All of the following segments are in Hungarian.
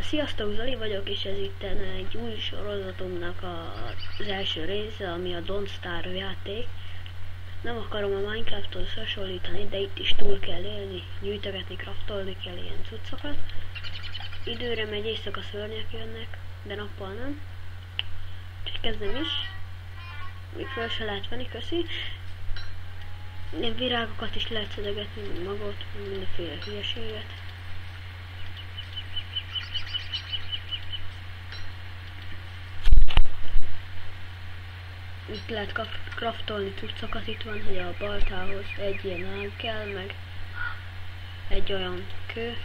Sziasztok, Zoli vagyok, és ez itt egy új sorozatomnak az első része, ami a Don't Starve játék. Nem akarom a Minecrafthoz hasonlítani, de itt is túl kell élni, gyűjtögetni, craftolni kell ilyen cuccokat. Időre megy, éjszaka szörnyek jönnek, de nappal nem. Úgyhogy kezdem is. Még föl se lehet venni, köszi. Ilyen virágokat is lehet szedegetni, magot, mindenféle hülyeséget. Itt lehet craftolni cuccokat, itt van, hogy a baltához egy ilyen ág kell, meg egy olyan kő.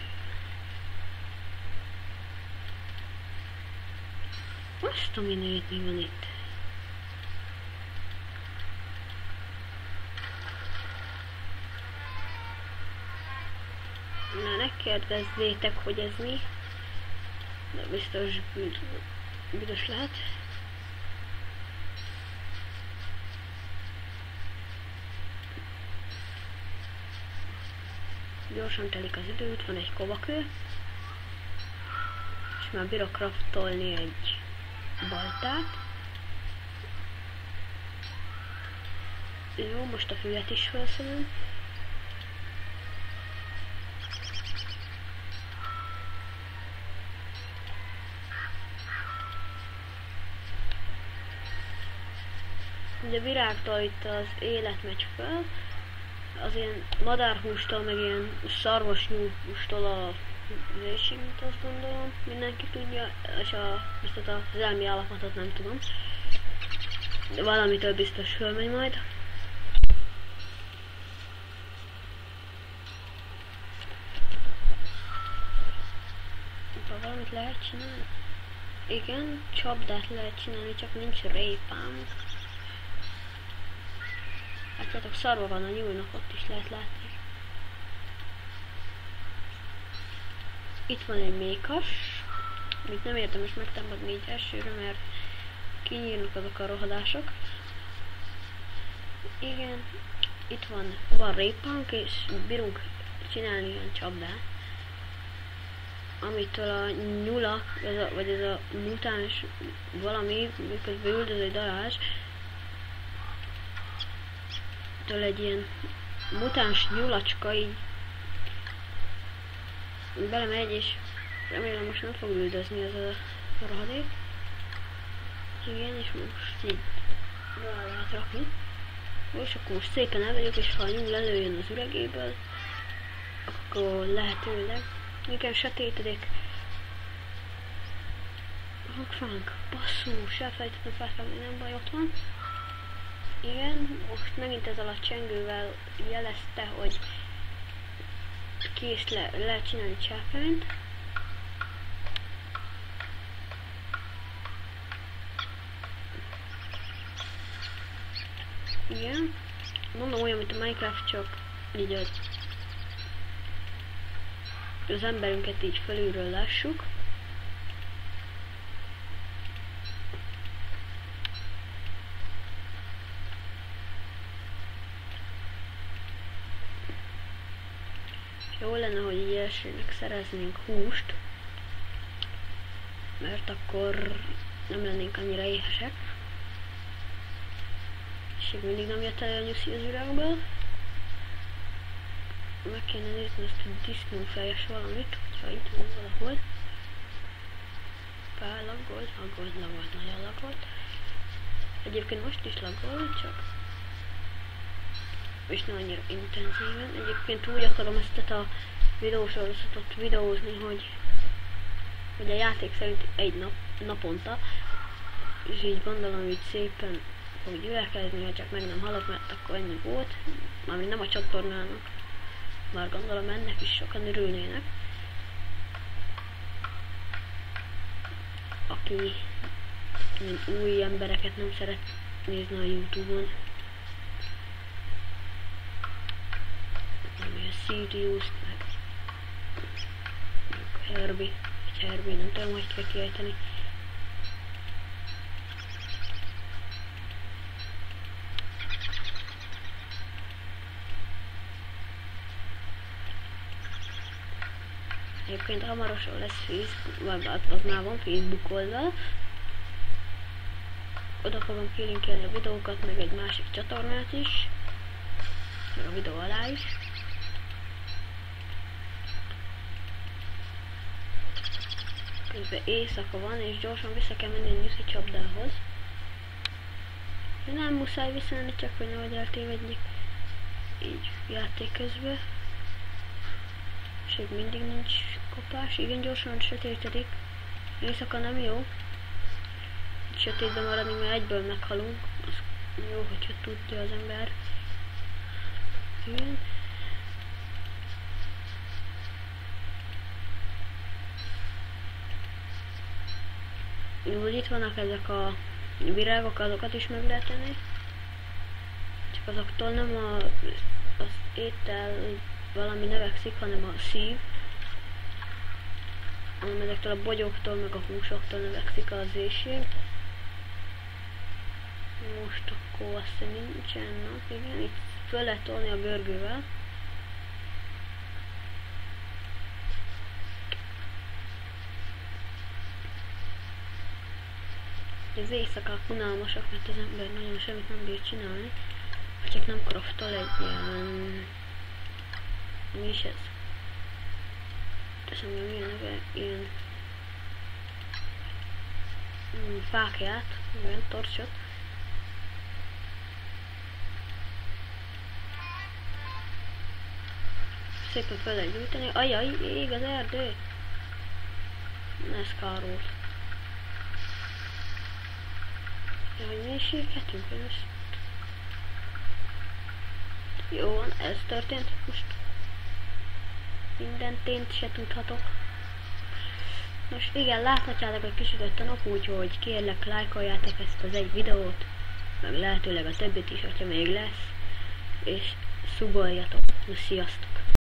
Azt a minőt mi van itt? Na, ne kérdezzétek, hogy ez mi, de biztos büdös lehet. Gyorsan telik az idő, itt van egy kovakő, és már bírok craftolni egy baltát. Jó, most a füvet is felszedem. Ugye virágtól itt az élet megy fel, az ilyen madárhústól, meg ilyen szarvasnyúlhústól a vérséget, azt gondolom, mindenki tudja, és biztos az elmi állapotot nem tudom. De valamitől biztos fölmegy majd. Valamit lehet csinálni? Igen, csapdát lehet csinálni, csak nincs répám. Látjátok, szarva van a nyúlnak, ott is lehet látni. Itt van egy mékas, amit nem érdemes megtámadni így elsőre, mert kinyírnak azok a rohadások. Igen, itt van répánk, és bírunk csinálni ilyen csapdát, amitől a nyulak, vagy ez a mutáns valami, miközben üldöz egy darázs, től egy ilyen mutáns nyulacska így belemegy, és remélem most nem fog üldözni ez a rohadék. Igen, és most így rá lehet rakni. És akkor most szépen el vagyok, és ha a nyúl előjön az üregéből, akkor lehetőleg igen, sötétedik. Hagfánk, basszus, elfelejtettem felfelni, nem baj, ott van. Igen, most megint ezzel a csengővel jelezte, hogy ki is lehet csinálni csápányt. Igen, mondom olyan, mint a Minecraft, csak így az emberünket így felülről lássuk. Jó lenne, hogy így elsőnek szereznénk húst, mert akkor nem lennénk annyira éhesek. És még mindig nem jött elő a nyuszi az üregből. Meg kéne nézni ezt a disznófejes valamit, hogyha itt van valahol. Laggolt, nagyon laggolt. Egyébként most is laggolt, csak és nem annyira intenzíven. Egyébként úgy akarom ezt a videósorozatot videózni, hogy a játék szerint egy naponta, és így gondolom, hogy szépen fog gyülekezni, ha csak meg nem halok, mert akkor ennyi volt, mármint nem a csatornának, már gondolom ennek is sokan örülnének, aki új embereket nem szeret nézni a YouTube-on. Sirius, meg Herbie, nem tudom, hogy kell kiejteni. Egyébként hamarosan lesz Facebook, vagy az már van Facebook oldal. Oda fogom kilinkelni a videókat, meg egy másik csatornát is. Meg a videó alá is. Közben éjszaka van, és gyorsan vissza kell menni a nyuszi csapdához. Nem muszáj visszamenni, csak hogy nehogy eltévedjek. Így játék közben. És még mindig nincs kopás. Igen, gyorsan sötétedik. Éjszaka nem jó. Itt sötétben maradni, mert egyből meghalunk. Az jó, hogyha tudja az ember. Igen. Jó, itt vannak ezek a virágok, azokat is meg lehet tenni. Csak azoktól nem az étel valami növekszik, hanem a szív. Hanem ezektől a bogyóktól, meg a húsoktól növekszik az éjség. Most akkor azt nincsen nap, igen, itt föl lehet tolni a görgővel. Az éjszakák unalmasak, mert az ember nagyon semmit nem bír csinálni, csak nem craftol egy ilyen... Mi is ez? Teszem, hogy milyen neve, ilyen... fákját, igen, torcsot. Szépen fel lehet gyújtani. Ajjaj, ég az erdő! Ez kárult. Ja, hogy mi is írhetünk ezt. Jó van, ez történt. Most minden tényt se tudhatok. Most igen, láthatjátok, hogy kisütött a nap, úgyhogy kérlek, lájkoljátok ezt az egy videót, meg lehetőleg a többit is, hogyha még lesz, és szuboljatok. Sziasztok!